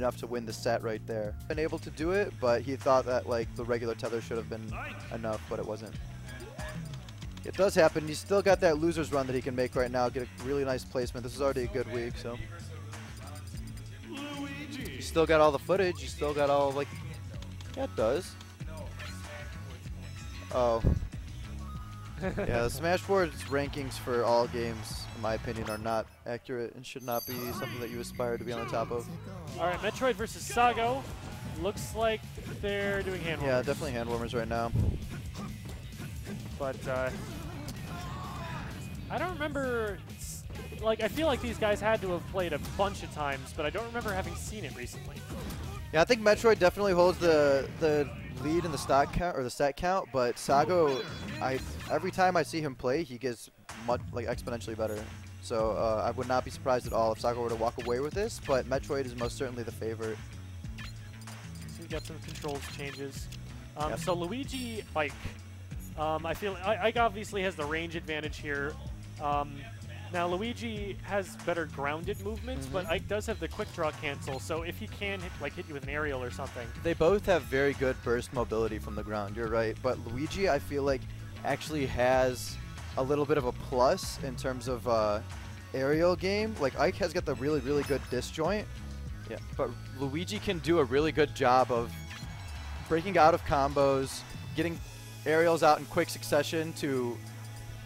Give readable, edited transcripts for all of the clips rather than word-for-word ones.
enough to win the set right there. Been able to do it, but he thought that like the regular tether should have been enough, but it wasn't. It does happen. He's still got that loser's run that he can make right now. Get a really nice placement. This is already a good week, so. You still got all the footage. You still got all like. Yeah, it does. Oh. Yeah, the Smashboard's rankings for all games, in my opinion, are not accurate and should not be something that you aspire to be on the top of. All right, Metroid versus Sago. Looks like they're doing hand warmers. Yeah, definitely hand warmers right now. But I don't remember. Like, I feel like these guys had to have played a bunch of times, but I don't remember having seen it recently. Yeah, I think Metroid definitely holds the lead in the stock count or the set count, but Sago, every time I see him play, he gets much like exponentially better. So I would not be surprised at all if Sago were to walk away with this, but Metroid is most certainly the favorite. So we got some controls changes. Yep. So Luigi, Ike. I feel Ike obviously has the range advantage here. Now Luigi has better grounded movements, but Ike does have the quick draw cancel. So if he can hit you with an aerial or something, they both have very good burst mobility from the ground. You're right, but Luigi, I feel like, actually has a little bit of a plus in terms of aerial game. Like Ike has got the really good disjoint. Yeah, but Luigi can do a really good job of breaking out of combos, getting aerials out in quick succession to,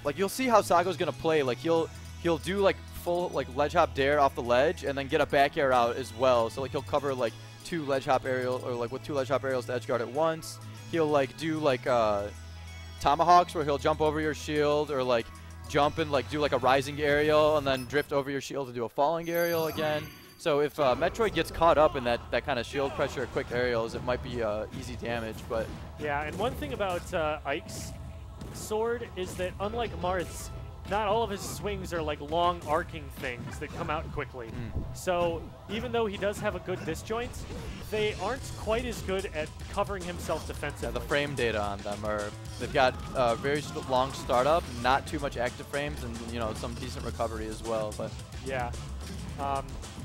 like, you'll see how Sago's gonna play. Like he'll do like full like ledge hop dare off the ledge and then get a back air out as well. So like he'll cover like 2 ledge hop aerial or like with 2 ledge hop aerials to edge guard at once. He'll like do like tomahawks where he'll jump over your shield or like jump and like do like a rising aerial and then drift over your shield to do a falling aerial again. So if Metroid gets caught up in that kind of shield pressure or quick aerials, it might be easy damage. But yeah, and one thing about Ike's sword is that unlike Marth's, not all of his swings are like long arcing things that come out quickly. So even though he does have a good disjoint, they aren't quite as good at covering himself defensively. Yeah, the frame data on them they've got very long startup, not too much active frames, and some decent recovery as well. But yeah.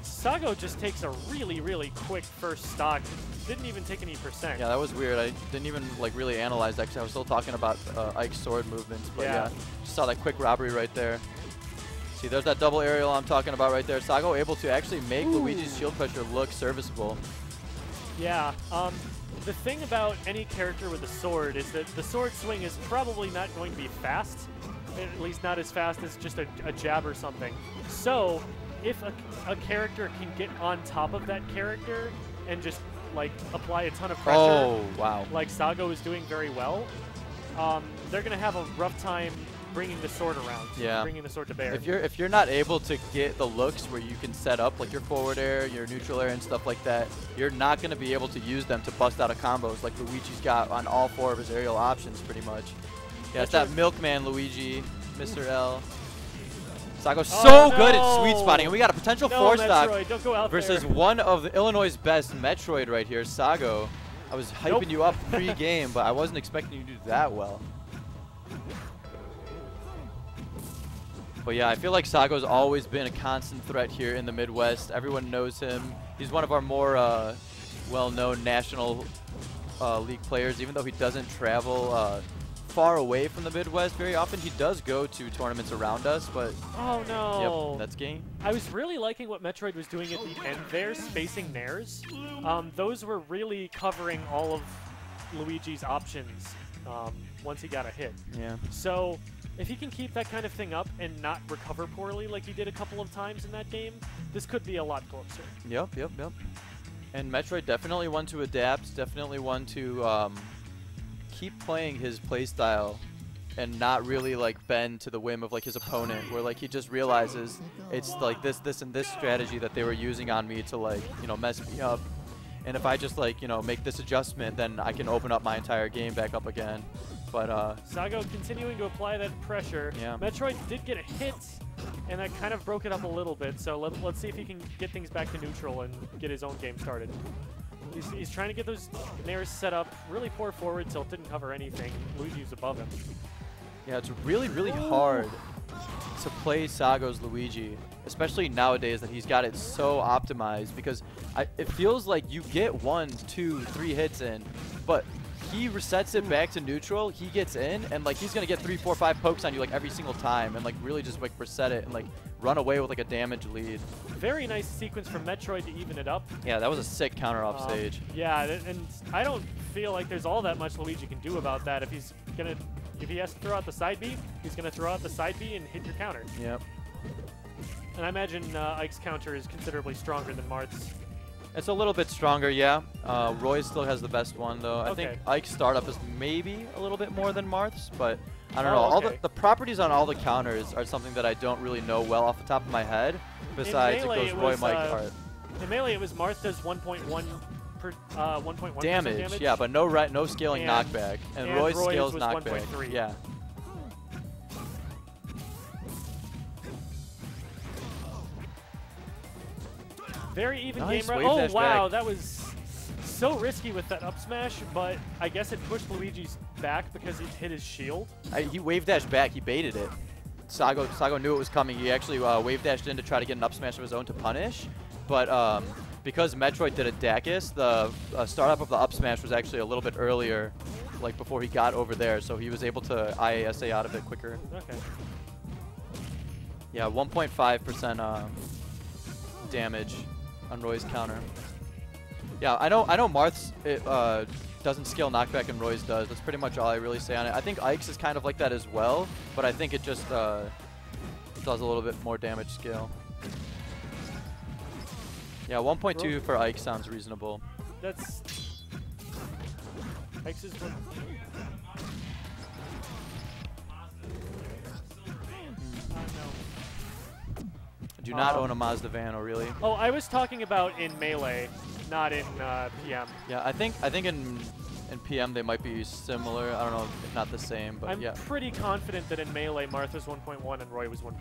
Sago just takes a really quick first stock. Didn't even take any percent. Yeah, that was weird. I didn't even like really analyze that because I was still talking about Ike's sword movements. But yeah, just saw that quick robbery right there. See, there's that double aerial I'm talking about right there. Sago able to actually make Luigi's shield pressure look serviceable. Yeah. The thing about any character with a sword is that the sword swing is probably not going to be fast, at least not as fast as just a jab or something. So if a character can get on top of that character and just like apply a ton of pressure, like Sago is doing very well, they're gonna have a rough time bringing the sword around, bringing the sword to bear. If you're not able to get the looks where you can set up like your forward air, your neutral air, and stuff like that, you're not gonna be able to use them to bust out of combos like Luigi's got on all 4 of his aerial options pretty much. Yeah, it's that milkman Luigi, Mr. L. Sago's so good at sweet spotting, and we got a potential 4-stock versus one of the Illinois' best Metroid right here, Sago. I was hyping you up pre-game, but I wasn't expecting you to do that well. But yeah, I feel like Sago's always been a constant threat here in the Midwest. Everyone knows him. He's one of our more well-known national league players, even though he doesn't travel far away from the Midwest very often. He does go to tournaments around us, but oh no, yep, that's game. I was really liking what Metroid was doing at the end there, spacing nairs. Those were really covering all of Luigi's options once he got a hit. Yeah. So if he can keep that kind of thing up and not recover poorly like he did a couple of times in that game, this could be a lot closer. Yep. And Metroid definitely one to adapt, definitely one to keep playing his playstyle and not really like bend to the whim of like his opponent, where like he just realizes it's like this and this strategy that they were using on me to like mess me up, and if I just like make this adjustment, then I can open up my entire game back up again. But Sago continuing to apply that pressure. Yeah. Metroid did get a hit, and that kind of broke it up a little bit. So let's see if he can get things back to neutral and get his own game started. He's trying to get those nairs set up. Really poor forward tilt, didn't cover anything. Luigi's above him. Yeah, it's really hard to play Sago's Luigi, especially nowadays that he's got it so optimized, because it feels like you get 1, 2, 3 hits in, but he resets it back to neutral, he gets in, and like he's gonna get 3, 4, 5 pokes on you like every single time, and like really just like reset it and like run away with like a damage lead. Very nice sequence from Metroid to even it up. Yeah, that was a sick counter off stage. Yeah, and I don't feel like there's all that much Luigi can do about that. If he has to throw out the side B, he's gonna throw out the side B and hit your counter. Yep. And I imagine Ike's counter is considerably stronger than Marth's. It's a little bit stronger, yeah. Roy still has the best one, though. I think Ike's startup is maybe a little bit more than Marth's, but I don't know. All the properties on all the counters are something that I don't really know well off the top of my head. Besides, Melee, it goes Roy, Mike, Art. In Melee, it was Marth does 1.1% damage. Yeah, but no scaling knockback. And Roy's scales knockback. 1.3. Yeah. Very even nice game. Oh, wow. Back. That was so risky with that up smash, but I guess it pushed Luigi's back because he hit his shield. He wave dashed back. He baited it. Sago knew it was coming. He actually wave dashed in to try to get an up smash of his own to punish. But because Metroid did a Dacus, the startup of the up smash was actually a little bit earlier, like before he got over there. So he was able to IASA out of it quicker. Okay. Yeah, 1.5% damage on Roy's counter. Yeah, I know Marth's doesn't scale knockback and Roy's does. That's pretty much all I really say on it. I think Ike's is kind of like that as well, but I think it just does a little bit more damage scale. Yeah, 1.2 for Ike sounds reasonable. That's Ike's is one. Do you not own a Mazda van, or really? Oh, I was talking about in Melee, not in PM. Yeah, I think in PM they might be similar. I don't know, if not the same, but yeah. I'm pretty confident that in Melee, Martha's 1.1 and Roy was 1.2.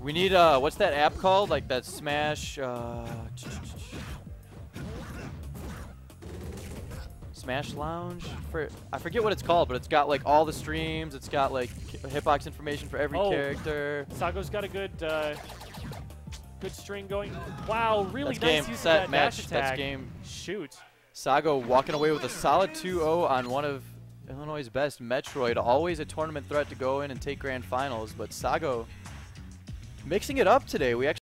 We need what's that app called? Like that Smash Smash Lounge? I forget what it's called, but it's got like all the streams. It's got like hitbox information for every character. Sago's got a good string going. Wow, really that's nice game, use set, of that match. dash attack. That's game. Shoot. Sago walking away with a solid 2-0 on one of Illinois' best, Metroid. Always a tournament threat to go in and take grand finals, but Sago mixing it up today. We actually